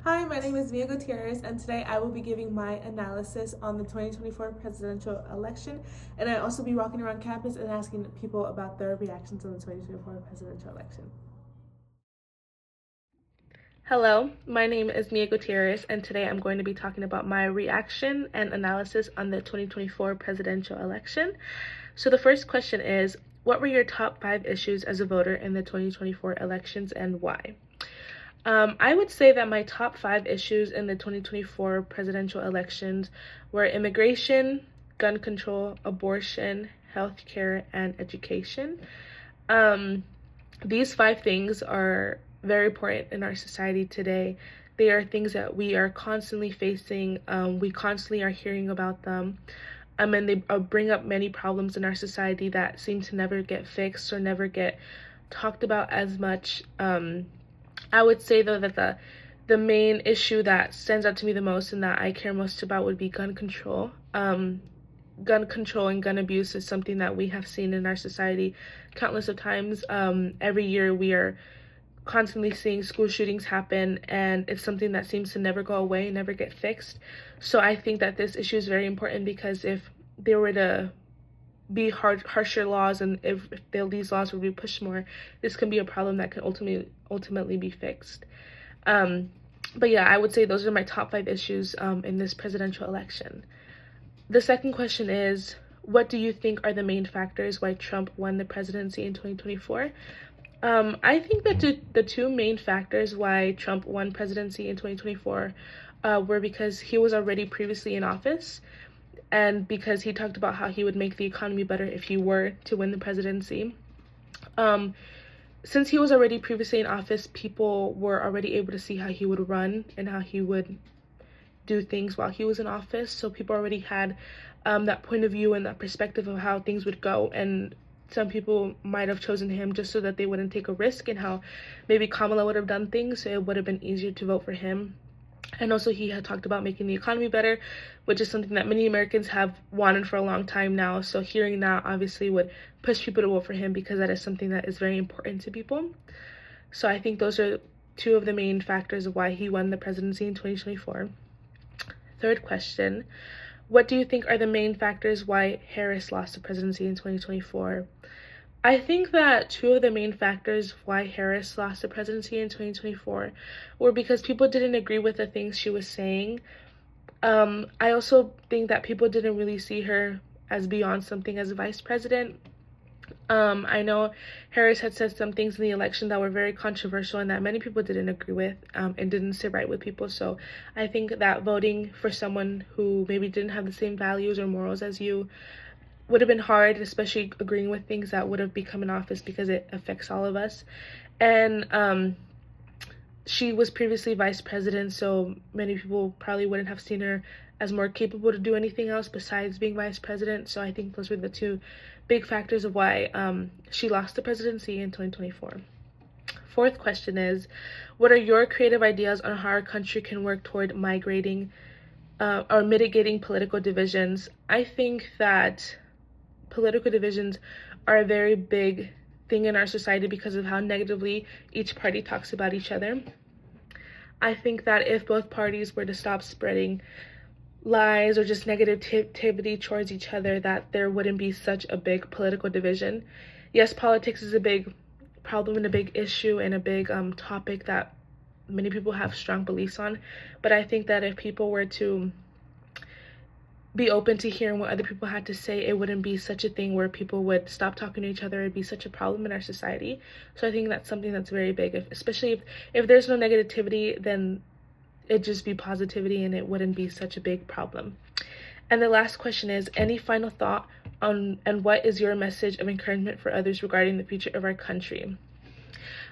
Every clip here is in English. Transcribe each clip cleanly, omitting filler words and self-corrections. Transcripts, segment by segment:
Hi, my name is Mia Gutierrez, and today I will be giving my analysis on the 2024 presidential election, and I'll also be walking around campus and asking people about their reactions on the 2024 presidential election. Hello, my name is Mia Gutierrez, and today I'm going to be talking about my reaction and analysis on the 2024 presidential election. So the first question is, what were your top 5 issues as a voter in the 2024 elections and why? I would say that my top 5 issues in the 2024 presidential elections were immigration, gun control, abortion, healthcare, and education. These 5 things are very important in our society today. They are things that we are constantly facing. We constantly are hearing about them. And they bring up many problems in our society that seem to never get fixed or never get talked about as much. I would say though that the main issue that stands out to me the most and that I care most about would be gun control. Gun control and gun abuse is something that we have seen in our society countless of times. Every year we are constantly seeing school shootings happen, and it's something that seems to never go away, never get fixed. So I think that this issue is very important, because if there were to be harsher laws, and if these laws would be pushed more, this can be a problem that can ultimately be fixed. But yeah, I would say those are my top 5 issues in this presidential election. The second question is, what do you think are the main factors why Trump won the presidency in 2024? I think that the 2 main factors why Trump won presidency in 2024 were because he was already previously in office, and because he talked about how he would make the economy better if he were to win the presidency. Since he was already previously in office, people were already able to see how he would run and how he would do things while he was in office. So people already had that point of view and that perspective of how things would go, and some people might have chosen him just so that they wouldn't take a risk, and how maybe Kamala would have done things, so it would have been easier to vote for him. And also he had talked about making the economy better, which is something that many Americans have wanted for a long time now. So hearing that obviously would push people to vote for him, because that is something that is very important to people. So I think those are 2 of the main factors of why he won the presidency in 2024. Third question, what do you think are the main factors why Harris lost the presidency in 2024? I think that 2 of the main factors why Harris lost the presidency in 2024 were because people didn't agree with the things she was saying. I also think that people didn't really see her as beyond something as a vice president. I know Harris had said some things in the election that were very controversial and that many people didn't agree with, and didn't sit right with people. So I think that voting for someone who maybe didn't have the same values or morals as you would have been hard, especially agreeing with things that would have become in office, because it affects all of us. And she was previously vice president, so many people probably wouldn't have seen her as more capable to do anything else besides being vice president. So I think those were the 2 big factors of why she lost the presidency in 2024. Fourth question is, what are your creative ideas on how our country can work toward migrating or mitigating political divisions? I think that political divisions are a very big thing in our society because of how negatively each party talks about each other. I think that if both parties were to stop spreading lies or just negativity towards each other, that there wouldn't be such a big political division. Yes, politics is a big problem and a big issue and a big topic that many people have strong beliefs on, but I think that if people were to be open to hearing what other people had to say, it wouldn't be such a thing where people would stop talking to each other. It'd be such a problem in our society. So I think that's something that's very big, especially if there's no negativity, then it'd just be positivity and it wouldn't be such a big problem. And the last question is, any final thought on, and what is your message of encouragement for others regarding the future of our country?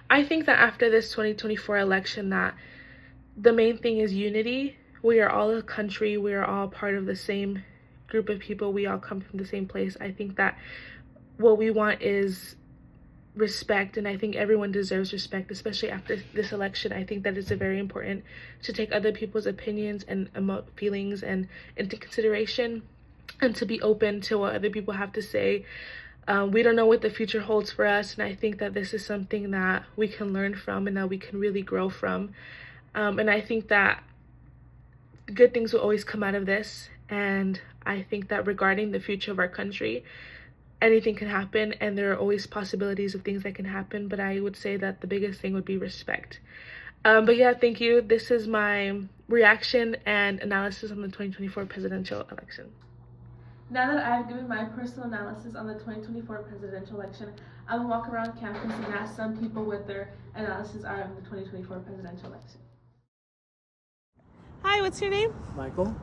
I think that after this 2024 election, that the main thing is unity. We are all a country. We are all part of the same group of people. We all come from the same place. I think that what we want is respect, and I think everyone deserves respect, especially after this election. I think that it's very important to take other people's opinions and feelings and into consideration, and to be open to what other people have to say. We don't know what the future holds for us, and I think that this is something that we can learn from and that we can really grow from. And I think that good things will always come out of this. And I think that regarding the future of our country, anything can happen, and there are always possibilities of things that can happen. But I would say that the biggest thing would be respect. But yeah, thank you. This is my reaction and analysis on the 2024 presidential election. Now that I've given my personal analysis on the 2024 presidential election, I will walk around campus and ask some people what their analysis are on the 2024 presidential election. Hi, what's your name? Michael?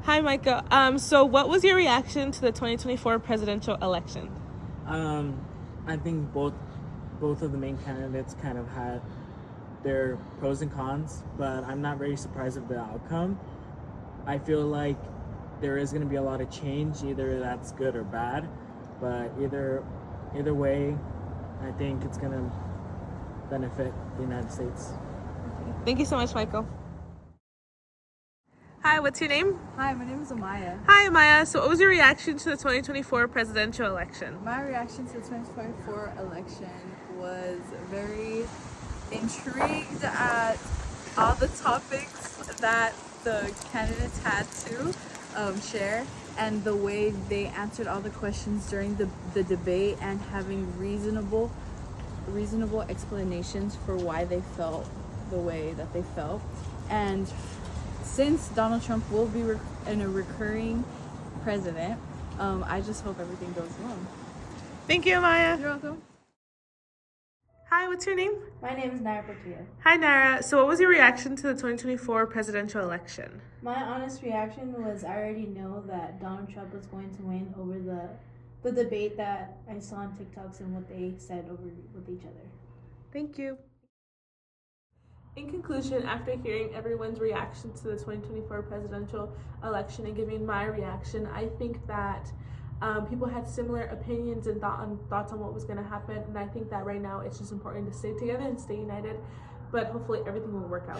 Hi, Michael. So what was your reaction to the 2024 presidential election? I think both of the main candidates kind of had their pros and cons, but I'm not very surprised of the outcome. I feel like there is going to be a lot of change, either that's good or bad, but either way, I think it's going to benefit the United States. Thank you so much, Michael. Hi, what's your name? Hi, my name is Amaya. Hi, Amaya. So what was your reaction to the 2024 presidential election? My reaction to the 2024 election was very intrigued at all the topics that the candidates had to share, and the way they answered all the questions during the debate, and having reasonable explanations for why they felt the way that they felt. And since Donald Trump will be a recurring president, I just hope everything goes well. Thank you, Amaya. You're welcome. Hi, what's your name? My name is Naira Portillo. Hi, Nara. So what was your reaction to the 2024 presidential election? My honest reaction was I already know that Donald Trump was going to win over the debate that I saw on TikToks and what they said over with each other. Thank you. In conclusion, after hearing everyone's reaction to the 2024 presidential election and giving my reaction, I think that people had similar opinions and thoughts on what was going to happen, and I think that right now it's just important to stay together and stay united, but hopefully everything will work out.